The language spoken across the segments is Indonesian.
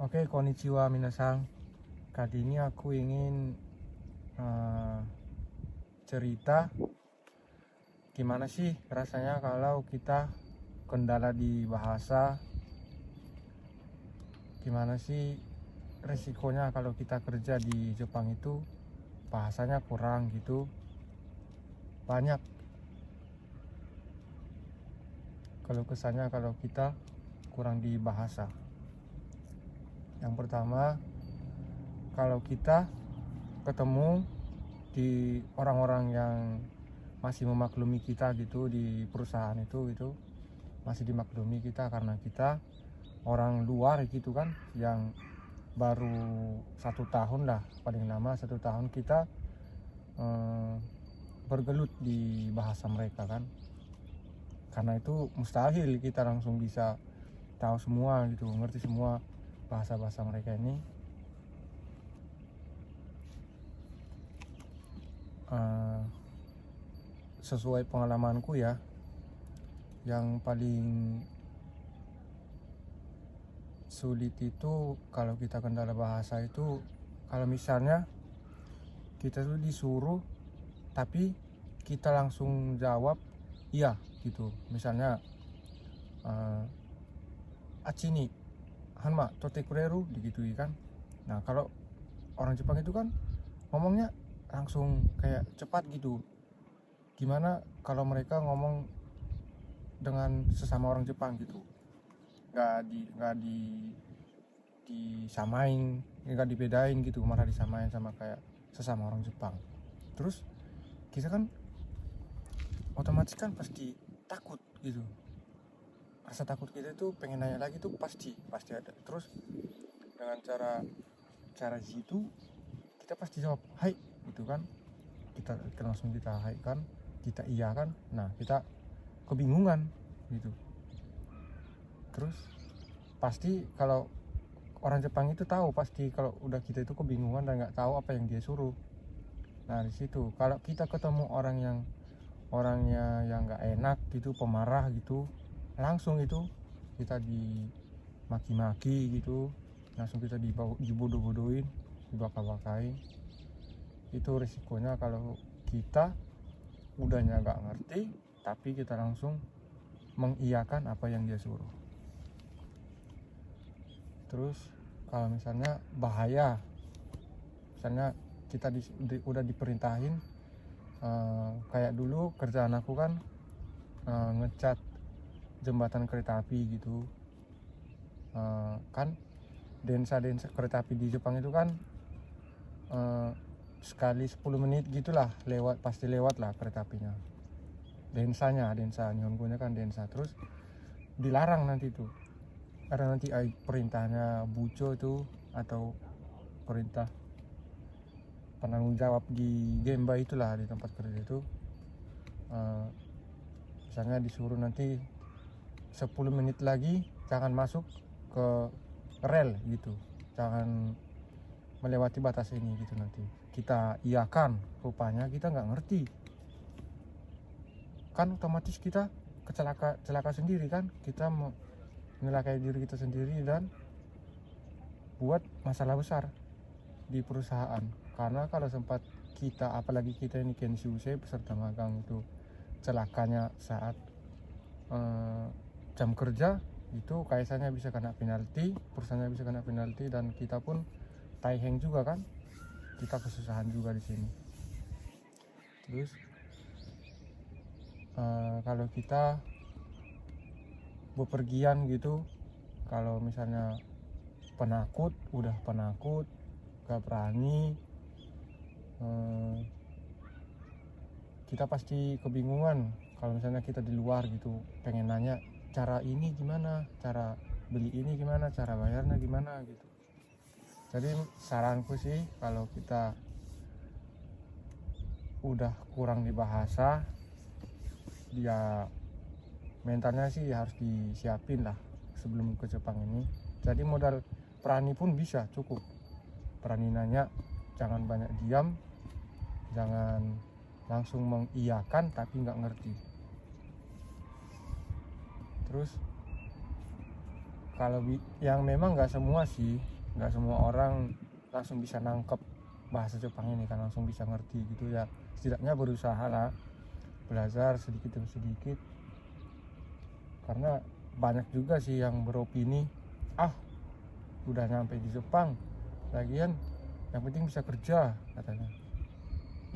Oke, konnichiwa minasan. Kali ini aku ingin cerita gimana sih rasanya kalau kita kendala di bahasa, gimana sih resikonya kalau kita kerja di Jepang itu bahasanya kurang gitu, banyak kalau kesannya kalau kita kurang di bahasa. Yang pertama, kalau kita ketemu di orang-orang yang masih memaklumi kita gitu di perusahaan itu masih dimaklumi kita karena kita orang luar gitu kan, yang baru 1 tahun lah, paling lama 1 tahun kita bergelut di bahasa mereka kan, karena itu mustahil kita langsung bisa tahu semua gitu, ngerti semua bahasa-bahasa mereka ini. Sesuai pengalamanku ya, yang paling sulit itu kalau kita kendala bahasa itu kalau misalnya kita tuh disuruh tapi kita langsung jawab iya gitu, misalnya Achini Hanma tote kureru digitui kan. Nah, kalau orang Jepang itu kan ngomongnya langsung kayak cepat gitu. Gimana kalau mereka ngomong dengan sesama orang Jepang gitu, nggak disamain, nggak dibedain gitu, malah disamain sama kayak sesama orang Jepang. Terus kita kan otomatis kan pasti takut gitu, rasa takut kita itu pengen nanya lagi tuh pasti ada. Terus dengan cara situ kita pasti jawab hai gitu kan, kita langsung kita hai kan, kita iya kan. Nah, kita kebingungan gitu. Terus pasti kalau orang Jepang itu tahu pasti kalau udah kita itu kebingungan dan nggak tahu apa yang dia suruh. Nah, di situ kalau kita ketemu orangnya yang nggak enak gitu, pemarah gitu, langsung itu kita dimaki-maki gitu, langsung kita dibodoh-bodohin, dibaka-bakain. Itu risikonya kalau kita udahnya nggak ngerti tapi kita langsung mengiyakan apa yang dia suruh. Terus kalau misalnya bahaya, misalnya kita udah diperintahin, kayak dulu kerjaan aku kan ngecat jembatan kereta api gitu, kan densa kereta api di Jepang itu kan sekali 10 menit gitulah pasti lewat lah kereta apinya, densa Nihongo-nya kan densa. Terus dilarang nanti tuh, karena nanti perintahnya buco itu atau perintah penanggung jawab di Gemba itulah, di tempat kerja itu, misalnya disuruh nanti 10 menit lagi jangan masuk ke rel gitu, jangan melewati batas ini gitu. Nanti kita iakan, rupanya kita nggak ngerti kan, otomatis kita celaka sendiri kan, kita menyelakai diri kita sendiri dan buat masalah besar di perusahaan. Karena kalau sempat kita, apalagi kita ini kenshusei peserta magang itu, celakanya saat jam kerja itu kaisannya bisa kena penalti, perusahaannya bisa kena penalti, dan kita pun taiheng juga kan, kita kesusahan juga di sini. Terus kalau kita bepergian gitu, kalau misalnya udah penakut gak berani, kita pasti kebingungan. Kalau misalnya kita di luar gitu pengen nanya cara ini gimana, cara beli ini gimana, cara bayarnya gimana gitu. Jadi saranku sih, kalau kita udah kurang di bahasa, ya mentalnya sih harus disiapin lah sebelum ke Jepang ini. Jadi modal berani pun bisa cukup, berani nanya, jangan banyak diam, jangan langsung mengiyakan tapi nggak ngerti. Terus kalau yang memang nggak semua sih, nggak semua orang langsung bisa nangkep bahasa Jepang ini kan, langsung bisa ngerti gitu ya. Setidaknya berusaha lah belajar sedikit demi sedikit, karena banyak juga sih yang beropini, udah nyampe di Jepang lagian yang penting bisa kerja katanya.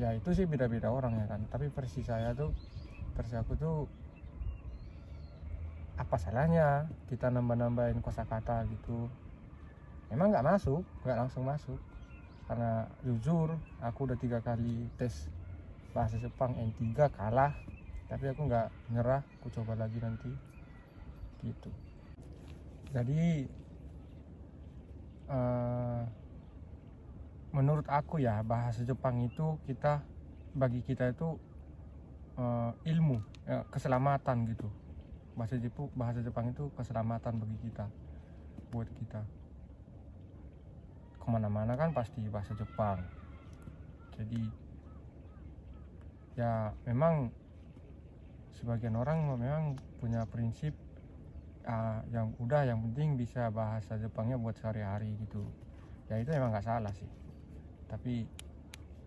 Ya itu sih beda-beda orang ya kan, tapi versi aku tuh apa salahnya kita nambah-nambahin kosakata gitu. Emang nggak langsung masuk, karena jujur aku udah 3 kali tes bahasa Jepang N3 kalah, tapi aku nggak nyerah, aku coba lagi nanti gitu. Jadi menurut aku ya, bahasa Jepang itu bagi kita itu ilmu, keselamatan gitu. Bahasa Jepang itu keselamatan bagi kita, buat kita kemana-mana kan pasti bahasa Jepang. Jadi ya memang sebagian orang memang punya prinsip yang penting bisa bahasa Jepangnya buat sehari-hari gitu. Ya itu memang nggak salah sih, tapi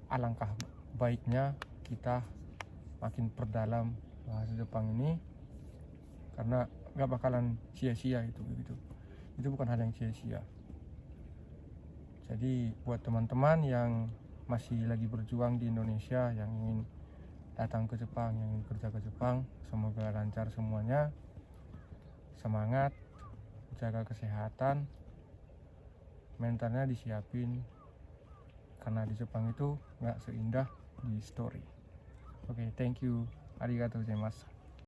alangkah baiknya kita makin perdalam bahasa Jepang ini, karena nggak bakalan sia-sia itu bukan hal yang sia-sia. Jadi buat teman-teman yang masih lagi berjuang di Indonesia, yang ingin datang ke Jepang, yang ingin kerja ke Jepang, semoga lancar semuanya. Semangat, jaga kesehatan, mentalnya disiapin, karena di Jepang itu nggak seindah di story. Oke, thank you, arigatou gozaimasu.